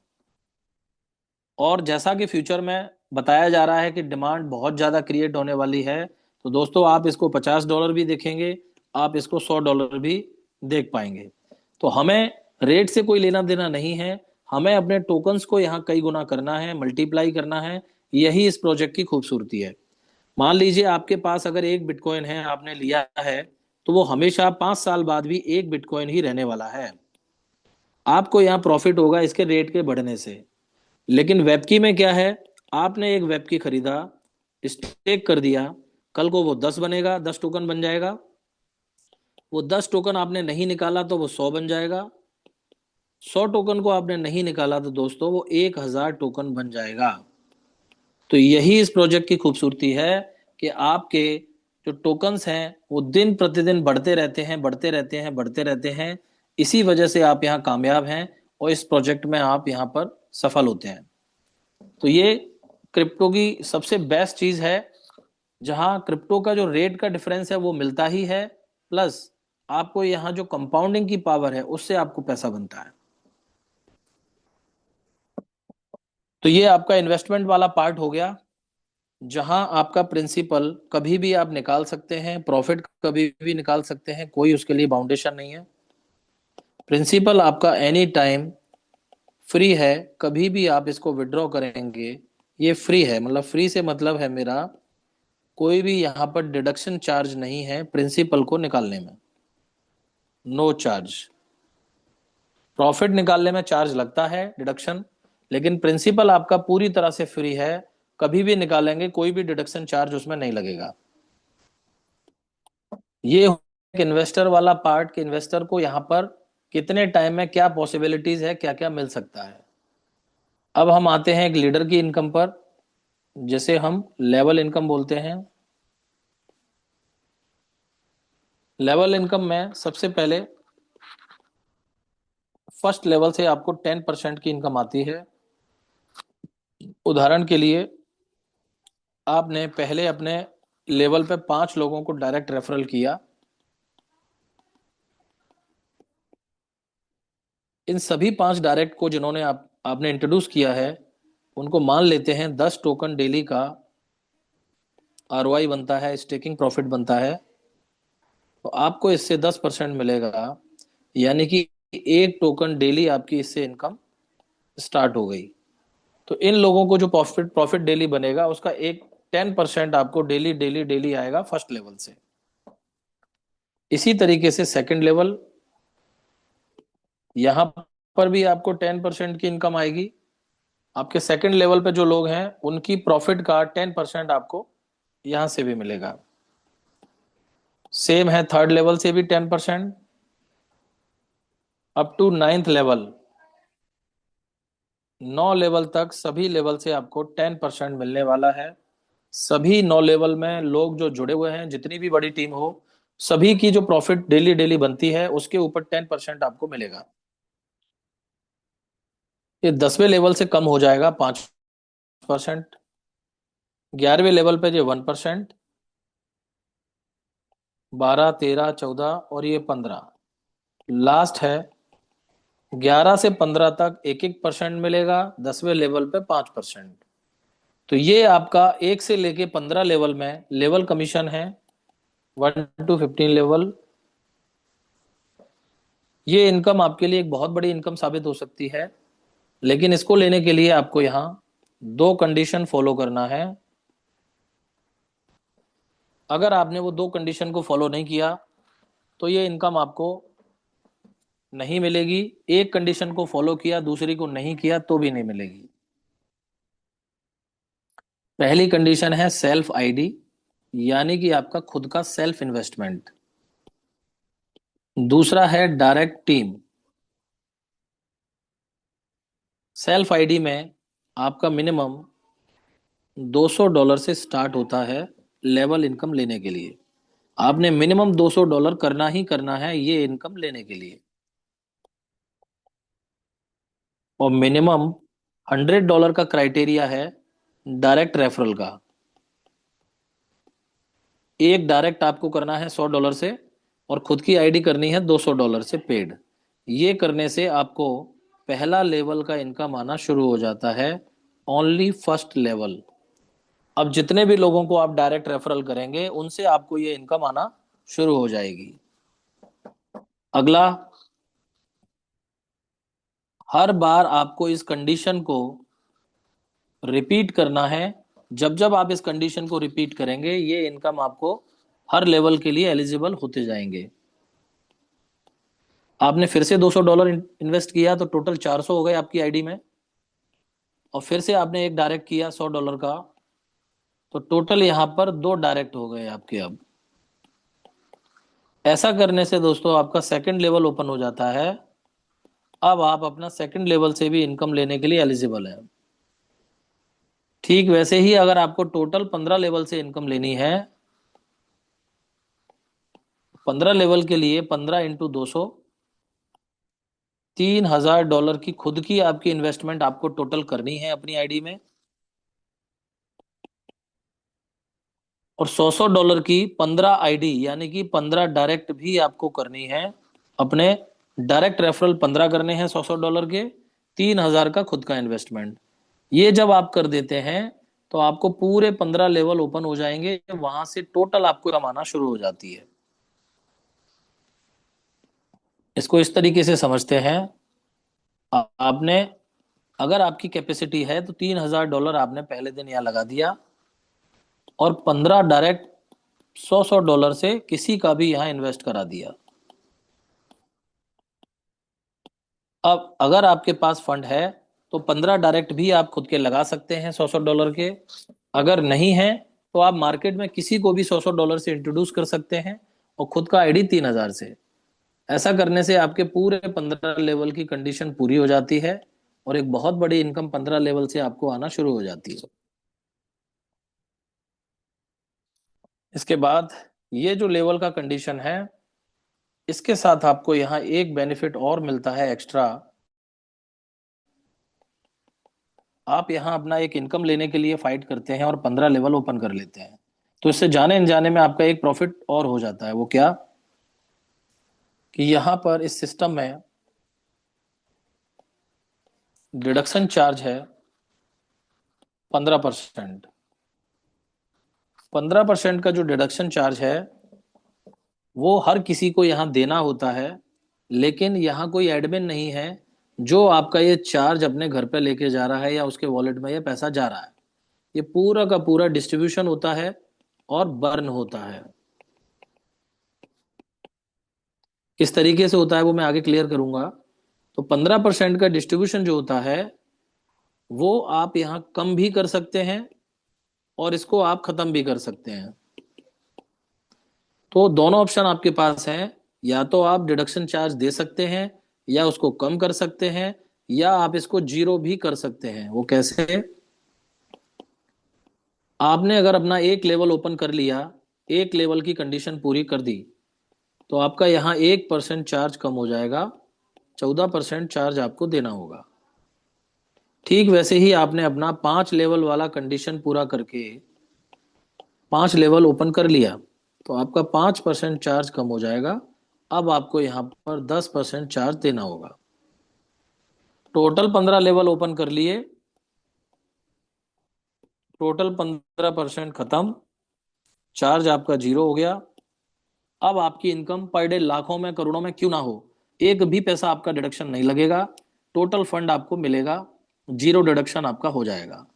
और जैसा कि फ्यूचर में बताया जा रहा है कि डिमांड बहुत ज़्यादा क्रिएट होने वाली है, तो दोस्तों आप इसको $50 भी देखेंगे, आप इसको $100 भी देख पाएंगे। तो हमें रेट से कोई लेना देना नहीं है, हमें अपने टोकन्स को यहाँ कई गुना करना है, मल्टीप्लाई करना है। यही इस प्रोजेक्ट की खूबसूरती है। मान लीजिए आपके पास अगर 1 बिटकॉइन है, आपने लिया है, तो वो हमेशा 5 साल बाद भी 1 बिटकॉइन ही रहने वाला है। आपको यहाँ प्रॉफिट होगा इसके रेट के बढ़ने से। लेकिन वेबकी में क्या है, आपने एक वेबकी खरीदा, स्टेक कर दिया, कल को वो 10 बनेगा, 10 टोकन बन जाएगा। वो 10 टोकन आपने नहीं निकाला तो वो 100 बन जाएगा। 100 टोकन को आपने नहीं निकाला तो दोस्तों वो 1000 टोकन बन जाएगा। तो यही इस प्रोजेक्ट की खूबसूरती है कि आपके जो टोकन्स हैं वो दिन प्रतिदिन बढ़ते रहते हैं, बढ़ते रहते हैं, बढ़ते रहते हैं। इसी वजह से आप यहाँ कामयाब हैं और इस प्रोजेक्ट में आप यहाँ पर सफल होते हैं। तो ये क्रिप्टो की सबसे बेस्ट चीज है, जहां क्रिप्टो का जो रेट का डिफरेंस है वो मिलता ही है, प्लस आपको यहाँ जो कंपाउंडिंग की पावर है उससे आपको पैसा बनता है। तो ये आपका इन्वेस्टमेंट वाला पार्ट हो गया, जहां आपका प्रिंसिपल कभी भी आप निकाल सकते हैं, प्रॉफिट कभी भी निकाल सकते हैं, कोई उसके लिए बाउंडेशन नहीं है। प्रिंसिपल आपका एनी टाइम फ्री है, कभी भी आप इसको विड्रॉ करेंगे ये फ्री है। मतलब फ्री से मतलब है मेरा, कोई भी यहाँ पर डिडक्शन चार्ज नहीं है प्रिंसिपल को निकालने में, नो चार्ज। प्रॉफिट निकालने में चार्ज लगता है, डिडक्शन, लेकिन प्रिंसिपल आपका पूरी तरह से फ्री है। कभी भी निकालेंगे कोई भी डिडक्शन चार्ज उसमें नहीं लगेगा। ये इन्वेस्टर वाला पार्ट कि इन्वेस्टर को यहाँ पर कितने टाइम में क्या पॉसिबिलिटीज है, क्या क्या मिल सकता है। अब हम आते हैं एक लीडर की इनकम पर, जिसे हम लेवल इनकम बोलते हैं। लेवल इनकम में सबसे पहले फर्स्ट लेवल से आपको 10% की इनकम आती है। उदाहरण के लिए आपने पहले अपने लेवल पे 5 लोगों को डायरेक्ट रेफरल किया, इन सभी 5 डायरेक्ट को जिन्होंने आपने इंट्रोड्यूस किया है, उनको मान लेते हैं 10 टोकन डेली का आरओआई बनता है, स्टेकिंग प्रॉफिट बनता है। तो आपको इससे 10% मिलेगा, यानी कि एक टोकन डेली आपकी इससे इनकम स्टार्ट हो गई। तो इन लोगों को जो प्रॉफिट प्रॉफिट डेली बनेगा उसका एक 10% आपको डेली डेली डेली आएगा फर्स्ट लेवल से। इसी तरीके से सेकंड लेवल, यहां पर भी आपको 10% की इनकम आएगी। आपके सेकंड लेवल पे जो लोग हैं उनकी प्रॉफिट का 10% आपको यहां से भी मिलेगा। सेम है थर्ड लेवल से भी 10%, up to ninth level, 9 level तक सभी लेवल से आपको 10% मिलने वाला है। सभी 9 लेवल में लोग जो जुड़े हुए हैं, जितनी भी बड़ी टीम हो, सभी की जो प्रॉफिट डेली डेली बनती है उसके ऊपर 10% आपको मिलेगा। ये 10वें लेवल से कम हो जाएगा 5%, 11वें लेवल पे ये 1%, 12, 13, 14 और ये 15, लास्ट है 11 से 15 तक 1-1% मिलेगा, 10वें लेवल पे 5%। तो ये आपका 1 से लेके 15 लेवल में लेवल कमीशन है, 1 to 15 लेवल। ये इनकम आपके लिए एक बहुत बड़ी इनकम साबित हो सकती है, लेकिन इसको लेने के लिए आपको यहाँ दो कंडीशन फॉलो करना है। अगर आपने वो दो कंडीशन को फॉलो नहीं किया तो ये इनकम आपको नहीं मिलेगी। एक कंडीशन को फॉलो किया, दूसरी को नहीं किया तो भी नहीं मिलेगी। पहली कंडीशन है सेल्फ आईडी, यानी कि आपका खुद का सेल्फ इन्वेस्टमेंट। दूसरा है डायरेक्ट टीम। सेल्फ आईडी में आपका मिनिमम $200 से स्टार्ट होता है लेवल इनकम लेने के लिए। आपने मिनिमम $200 करना ही करना है ये इनकम लेने के लिए। और मिनिमम $100 का क्राइटेरिया है डायरेक्ट रेफरल का। एक डायरेक्ट आपको करना है $100 से, और खुद की आईडी करनी है $200 से पेड। ये करने से आपको पहला लेवल का इनकम आना शुरू हो जाता है, ओनली फर्स्ट लेवल। अब जितने भी लोगों को आप डायरेक्ट रेफरल करेंगे उनसे आपको ये इनकम आना शुरू हो जाएगी। अगला, हर बार आपको इस कंडीशन को रिपीट करना है। जब जब आप इस कंडीशन को रिपीट करेंगे ये इनकम आपको हर लेवल के लिए एलिजिबल होते जाएंगे। आपने फिर से $200 इन्वेस्ट किया तो टोटल 400 हो गए आपकी आईडी में, और फिर से आपने एक डायरेक्ट किया $100 का, तो टोटल यहां पर दो डायरेक्ट हो गए आपके। अब ऐसा करने से दोस्तों आपका सेकंड लेवल ओपन हो जाता है। अब आप अपना सेकंड लेवल से भी इनकम लेने के लिए एलिजिबल है। ठीक वैसे ही अगर आपको टोटल 15 लेवल से इनकम लेनी है, 15 लेवल के लिए 15 × 200, $3000 की खुद की आपकी इन्वेस्टमेंट आपको टोटल करनी है अपनी आईडी में। और $100 की 15 आईडी, यानी कि 15 डायरेक्ट भी आपको करनी है। अपने डायरेक्ट रेफरल 15 करने हैं $100 के, 3000 का खुद का इन्वेस्टमेंट। ये जब आप कर देते हैं तो आपको पूरे 15 लेवल ओपन हो जाएंगे, वहां से टोटल आपको कमाना शुरू हो जाती है। इसको इस तरीके से समझते हैं। आपने, अगर आपकी कैपेसिटी है तो $3000 आपने पहले दिन यहाँ लगा दिया, और 15 डायरेक्ट $100 से किसी का भी यहाँ इन्वेस्ट करा दिया। अब अगर आपके पास फंड है तो 15 डायरेक्ट भी आप खुद के लगा सकते हैं $100 के। अगर नहीं है तो आप मार्केट में किसी को भी $100 से इंट्रोड्यूस कर सकते हैं, और खुद का आईडी 3000 से। ऐसा करने से आपके पूरे 15 लेवल की कंडीशन पूरी हो जाती है, और एक बहुत बड़ी इनकम 15 लेवल से आपको आना शुरू हो जाती है। इसके बाद ये जो लेवल का कंडीशन है, इसके साथ आपको यहाँ एक बेनिफिट और मिलता है एक्स्ट्रा। आप यहाँ अपना एक इनकम लेने के लिए फाइट करते हैं और 15 लेवल ओपन कर लेते हैं, तो इससे जाने अनजाने में आपका एक प्रॉफिट और हो जाता है। वो क्या, कि यहाँ पर इस सिस्टम में डिडक्शन चार्ज है 15%। 15% का जो डिडक्शन चार्ज है वो हर किसी को यहाँ देना होता है, लेकिन यहाँ कोई एडमिन नहीं है जो आपका ये चार्ज अपने घर पे लेके जा रहा है या उसके वॉलेट में ये पैसा जा रहा है। ये पूरा का पूरा डिस्ट्रीब्यूशन होता है और बर्न होता है। किस तरीके से होता है वो मैं आगे क्लियर करूंगा। तो 15% का डिस्ट्रीब्यूशन जो होता है वो आप यहाँ कम भी कर सकते हैं और इसको आप खत्म भी कर सकते हैं। तो दोनों ऑप्शन आपके पास हैं, या तो आप डिडक्शन चार्ज दे सकते हैं या उसको कम कर सकते हैं, या आप इसको जीरो भी कर सकते हैं। वो कैसे? आपने अगर अपना एक लेवल ओपन कर लिया, एक लेवल की कंडीशन पूरी कर दी, तो आपका यहाँ 1% चार्ज कम हो जाएगा, 14% चार्ज आपको देना होगा। ठीक वैसे ही आपने अपना 5 लेवल वाला कंडीशन पूरा करके 5 लेवल ओपन कर लिया, तो आपका 5% चार्ज कम हो जाएगा। अब आपको यहाँ पर 10% चार्ज देना होगा। टोटल 15 लेवल ओपन कर लिए, टोटल 15% खत्म, चार्ज आपका जीरो हो गया। अब आपकी इनकम पर डे लाखों में करोड़ों में क्यों ना हो, एक भी पैसा आपका डिडक्शन नहीं लगेगा, टोटल फंड आपको मिलेगा, जीरो डिडक्शन आपका हो जाएगा।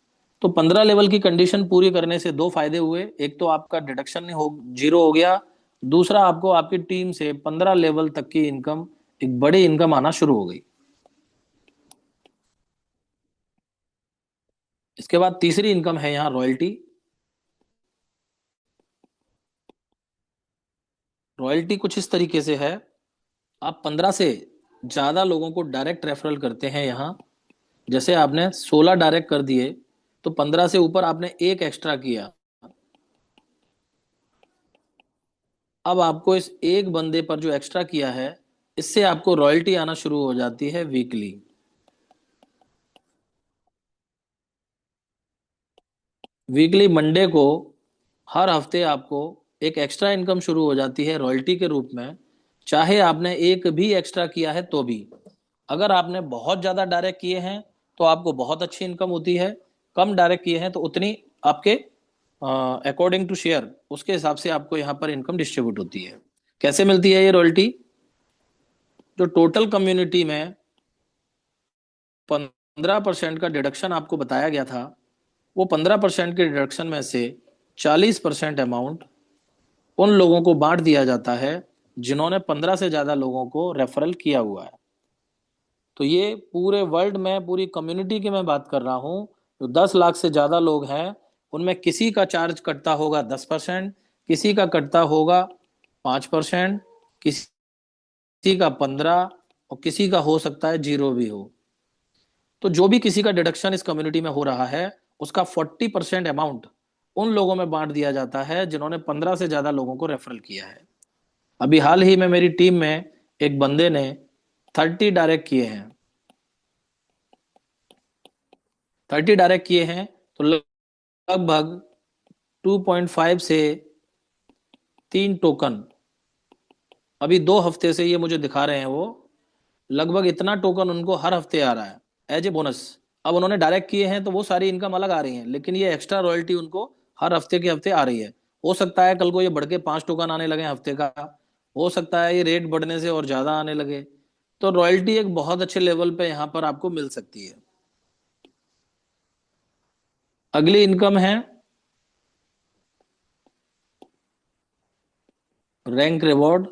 तो 15 लेवल की कंडीशन पूरी करने से दो फायदे हुए, एक तो आपका डिडक्शन हो जीरो हो गया, दूसरा आपको आपकी टीम से 15 लेवल तक की इनकम, एक बड़ी इनकम आना शुरू हो गई। इसके बाद तीसरी इनकम है यहाँ रॉयल्टी। रॉयल्टी कुछ इस तरीके से है, आप 15 से ज्यादा लोगों को डायरेक्ट रेफरल करते हैं यहाँ। जैसे आपने 16 डायरेक्ट कर दिए, तो 15 से ऊपर आपने एक एक्स्ट्रा किया, अब आपको इस एक बंदे पर जो एक्स्ट्रा किया है, इससे आपको रॉयल्टी आना शुरू हो जाती है वीकली। वीकली मंडे को हर हफ्ते आपको एक एक्स्ट्रा इनकम शुरू हो जाती है रॉयल्टी के रूप में। चाहे आपने एक भी एक्स्ट्रा किया है तो भी, अगर आपने बहुत ज्यादा डायरेक्ट किए हैं तो आपको बहुत अच्छी इनकम होती है, कम डायरेक्ट किए हैं तो उतनी आपके अकॉर्डिंग टू शेयर उसके हिसाब से आपको यहाँ पर इनकम डिस्ट्रीब्यूट होती है। कैसे मिलती है ये रॉयल्टी? जो टोटल कम्युनिटी में 15% का डिडक्शन आपको बताया गया था, वो 15% के डिडक्शन में से 40% अमाउंट उन लोगों को बांट दिया जाता है जिन्होंने 15 से ज्यादा लोगों को रेफरल किया हुआ है। तो ये पूरे वर्ल्ड में पूरी कम्युनिटी की मैं बात कर रहा हूँ, जो 10 लाख से ज्यादा लोग हैं, उनमें किसी का चार्ज कटता होगा 10%, किसी का कटता होगा 5%, किसी का 15, और किसी का हो सकता है जीरो भी हो। तो जो भी किसी का डिडक्शन इस कम्युनिटी में हो रहा है, उसका 40% अमाउंट उन लोगों में बांट दिया जाता है जिन्होंने 15 से ज्यादा लोगों को रेफरल किया है। अभी हाल ही में मेरी टीम में एक बंदे ने 30 डायरेक्ट किए हैं, 30 डायरेक्ट किए हैं, तो लगभग 2.5 से 3 टोकन अभी 2 हफ्ते से ये मुझे दिखा रहे हैं, वो लगभग इतना टोकन उनको हर हफ्ते आ रहा है एज ए बोनस। अब उन्होंने डायरेक्ट किए हैं तो वो सारी इनकम अलग आ रही है, लेकिन ये एक्स्ट्रा रॉयल्टी उनको हर हफ्ते के हफ्ते आ रही है। हो सकता है कल को ये बढ़ के 5 टोकन आने लगे हफ्ते का, हो सकता है ये रेट बढ़ने से और ज्यादा आने लगे। तो रॉयल्टी एक बहुत अच्छे लेवल पे यहाँ पर आपको मिल सकती है। अगली इनकम है रैंक रिवॉर्ड।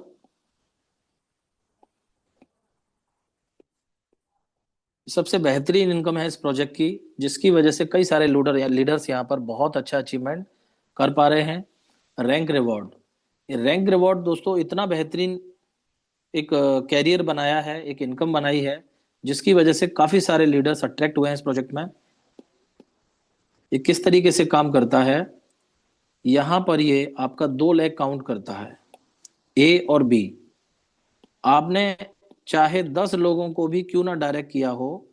सबसे बेहतरीन इनकम है इस प्रोजेक्ट की, जिसकी वजह से कई सारे लीडर्स यहाँ पर बहुत अच्छा अचीवमेंट कर पा रहे हैं। रैंक रिवॉर्ड, ये रैंक रिवॉर्ड दोस्तों इतना बेहतरीन एक कैरियर बनाया है, एक इनकम बनाई है, जिसकी वजह से काफी सारे लीडर्स अट्रैक्ट हुए हैं इस प्रोजेक्ट में। ये किस तरीके से काम करता है? यहाँ पर ये आपका 2 लेग काउंट करता है, ए और बी। आपने चाहे 10 लोगों को भी क्यों ना डायरेक्ट किया हो,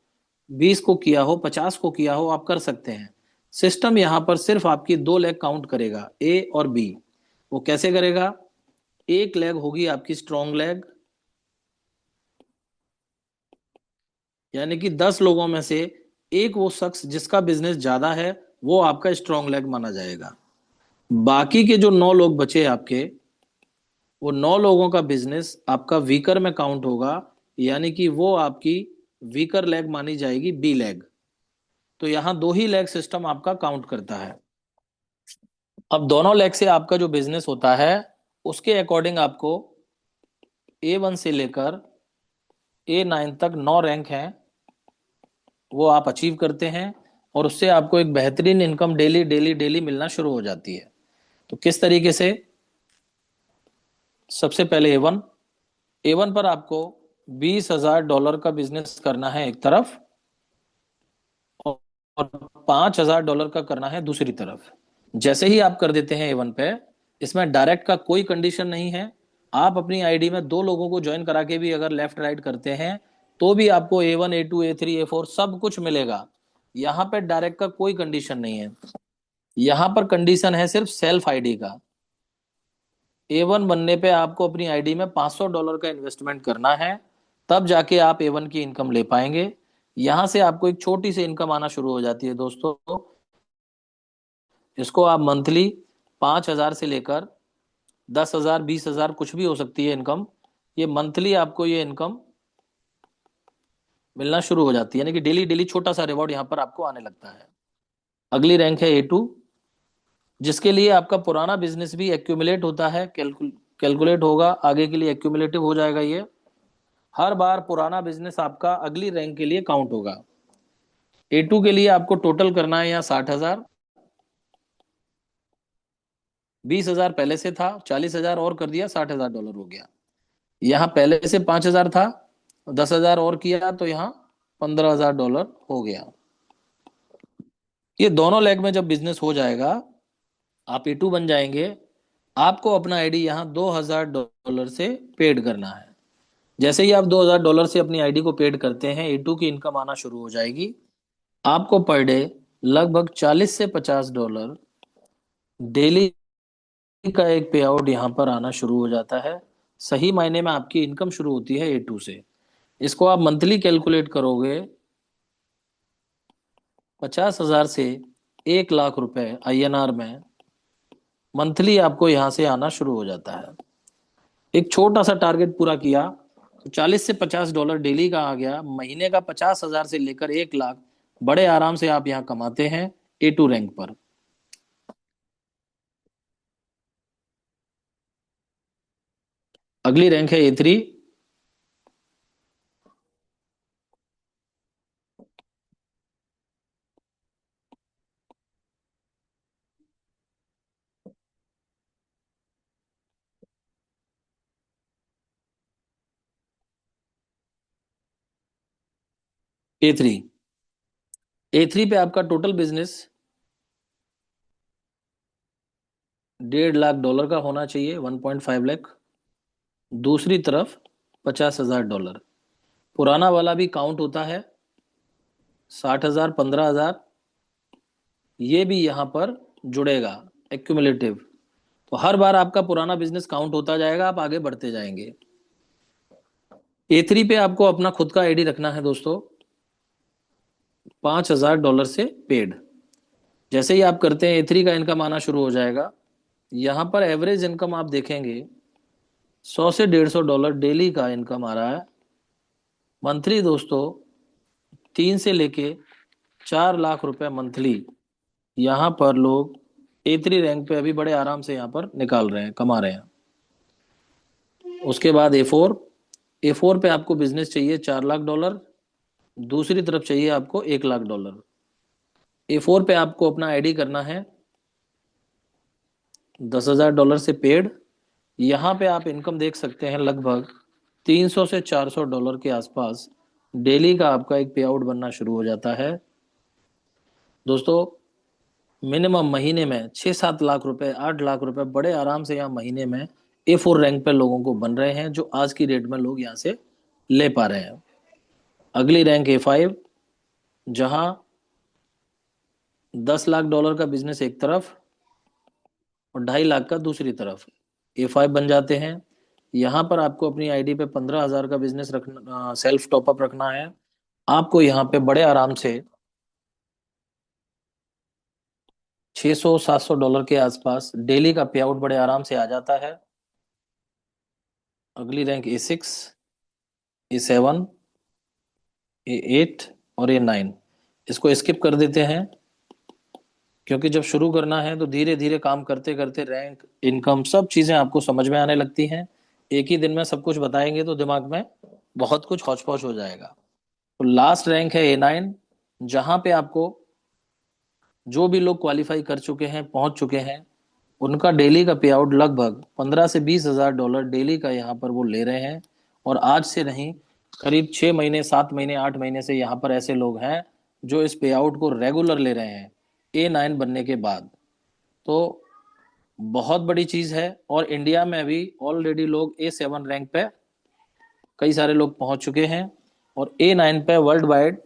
20 को किया हो, 50 को किया हो, आप कर सकते हैं। सिस्टम यहाँ पर सिर्फ आपकी 2 लेग काउंट करेगा, ए और बी। वो कैसे करेगा? एक लेग होगी आपकी स्ट्रॉन्ग लेग, यानी कि 10 लोगों में से एक वो शख्स जिसका बिजनेस ज्यादा है, वो आपका स्ट्रॉन्ग लेग माना जाएगा। बाकी के जो 9 लोग बचे आपके, वो 9 लोगों का बिजनेस आपका वीकर में काउंट होगा, यानी कि वो आपकी वीकर लेग मानी जाएगी, बी लेग। तो यहाँ दो ही लेग सिस्टम आपका काउंट करता है। अब दोनों लेग से आपका जो बिजनेस होता है, उसके अकॉर्डिंग आपको A1 से लेकर A9 तक 9 रैंक हैं, वो आप अचीव करते हैं। और उससे आपको एक बेहतरीन इनकम डेली डेली डेली मिलना शुरू हो जाती है। तो किस तरीके से? सबसे पहले ए वन पर आपको $20,000 का बिजनेस करना है एक तरफ, और $5,000 का करना है दूसरी तरफ। जैसे ही आप कर देते हैं ए वन पे, इसमें डायरेक्ट का कोई कंडीशन नहीं है। आप अपनी आईडी में 2 लोगों को ज्वाइन करा के भी अगर लेफ्ट राइट करते हैं, तो भी आपको A1 A2 A3 A4 सब कुछ मिलेगा। यहाँ पे डायरेक्ट का कोई कंडीशन नहीं है। यहाँ पर कंडीशन है सिर्फ सेल्फ आईडी का। A1 बनने पे आपको अपनी आईडी में $500 का इन्वेस्टमेंट करना है, तब जाके आप A1 की इनकम ले पाएंगे। यहां से आपको एक छोटी सी इनकम आना शुरू हो जाती है दोस्तों। इसको आप मंथली 5,000 से लेकर 10,000 20,000 कुछ भी हो सकती है इनकम। ये मंथली आपको ये इनकम मिलना शुरू हो जाती है, यानी कि डेली डेली छोटा सा रिवॉर्ड यहाँ पर आपको आने लगता है। अगली रैंक है A2, जिसके लिए आपका पुराना बिजनेस भी एक्यूमुलेट होता है, कैलकुलेट होगा आगे के लिए, एक्यूमुलेटिव हो जाएगा ये। हर बार पुराना बिजनेस आपका अगली रैंक के लिए काउंट होगा। A2 के लिए आपको टोटल करना है यहाँ 60,000। 20,000 पहले से था, 40,000 और कर दिया, $60,000 हो गया। यहाँ पहले से 5,000 था, 10,000 और किया तो यहाँ $15,000 हो गया। ये दोनों लेग में जब बिजनेस हो जाएगा, आप A2 बन जाएंगे। आपको अपना आईडी यहाँ $2,000 से पेड करना है। जैसे ही आप $2,000 से अपनी आईडी को पेड करते हैं, A2 की इनकम आना शुरू हो जाएगी। आपको पर डे लगभग $40 से $50 डेली का एक पे आउट यहाँ पर आना शुरू हो जाता है। सही मायने में आपकी इनकम शुरू होती है A2 से। इसको आप मंथली कैलकुलेट करोगे, 50,000 से 1 लाख रुपए INR में मंथली आपको यहाँ से आना शुरू हो जाता है। एक छोटा सा टारगेट पूरा किया तो $40 से $50 डेली का आ गया। महीने का 50,000 से लेकर 1 लाख बड़े आराम से आप यहाँ कमाते हैं A2 रैंक पर। अगली रैंक है A3। A3 A3 पे आपका टोटल बिजनेस $1.5 लाख का होना चाहिए, 1.5 लाख। दूसरी तरफ $50,000। पुराना वाला भी काउंट होता है, 60,000 15,000, ये भी यहाँ पर जुड़ेगा एक्यूमुलेटिव। तो हर बार आपका पुराना बिजनेस काउंट होता जाएगा, आप आगे बढ़ते जाएंगे। A3 पे आपको अपना खुद का आईडी रखना है दोस्तों, $5,000 से पेड। जैसे ही आप करते हैं, A3 का इनकम आना शुरू हो जाएगा। यहाँ पर एवरेज इनकम आप देखेंगे, 100 से $150 डेली का इनकम आ रहा है मंथली दोस्तों। 3 से लेके 4 लाख रुपए मंथली यहाँ पर लोग A3 रैंक पे अभी बड़े आराम से यहाँ पर निकाल रहे हैं, कमा रहे हैं। उसके बाद A4 पे आपको बिजनेस चाहिए $4 लाख। दूसरी तरफ चाहिए आपको $1 लाख। A4 पे आपको अपना आईडी करना है $10,000 से पेड। यहाँ पे आप इनकम देख सकते हैं, लगभग $300 से $400 के आसपास डेली का आपका एक पे आउट बनना शुरू हो जाता है दोस्तों। मिनिमम महीने में 6-7 लाख रुपए, 8 लाख रुपए बड़े आराम से यहाँ महीने में A4 रैंक पे लोगों को बन रहे हैं, जो आज की डेट में लोग यहाँ से ले पा रहे हैं। अगली रैंक A5, जहां $10 लाख का बिजनेस एक तरफ और 2.5 लाख का दूसरी तरफ, A5 बन जाते हैं। यहाँ पर आपको अपनी आईडी पे 15,000 का बिजनेस रखना, सेल्फ टॉपअप रखना है। आपको यहाँ पे बड़े आराम से $600-700 के आसपास डेली का पे आउट बड़े आराम से आ जाता है। अगली रैंक A6, A7, A8 और A9। इसको स्किप कर देते हैं, क्योंकि जब शुरू करना है तो धीरे धीरे काम करते करते रैंक, इनकम, सब चीजें आपको समझ में आने लगती हैं। एक ही दिन में सब कुछ बताएंगे तो दिमाग में बहुत कुछ हौच पौच हो जाएगा। तो लास्ट रैंक है A9, जहां पे आपको जो भी लोग क्वालिफाई कर चुके हैं, पहुंच चुके हैं, उनका डेली का पे आउट लगभग 15 से 20 हजार डॉलर डेली का यहाँ पर वो ले रहे हैं। और आज से नहीं, करीब 6 महीने, 7 महीने, 8 महीने से यहाँ पर ऐसे लोग हैं जो इस पे आउट को रेगुलर ले रहे हैं A9 बनने के बाद। तो बहुत बड़ी चीज है। और इंडिया में अभी ऑलरेडी लोग A7 रैंक पे कई सारे लोग पहुंच चुके हैं, और A9 पे वर्ल्ड वाइड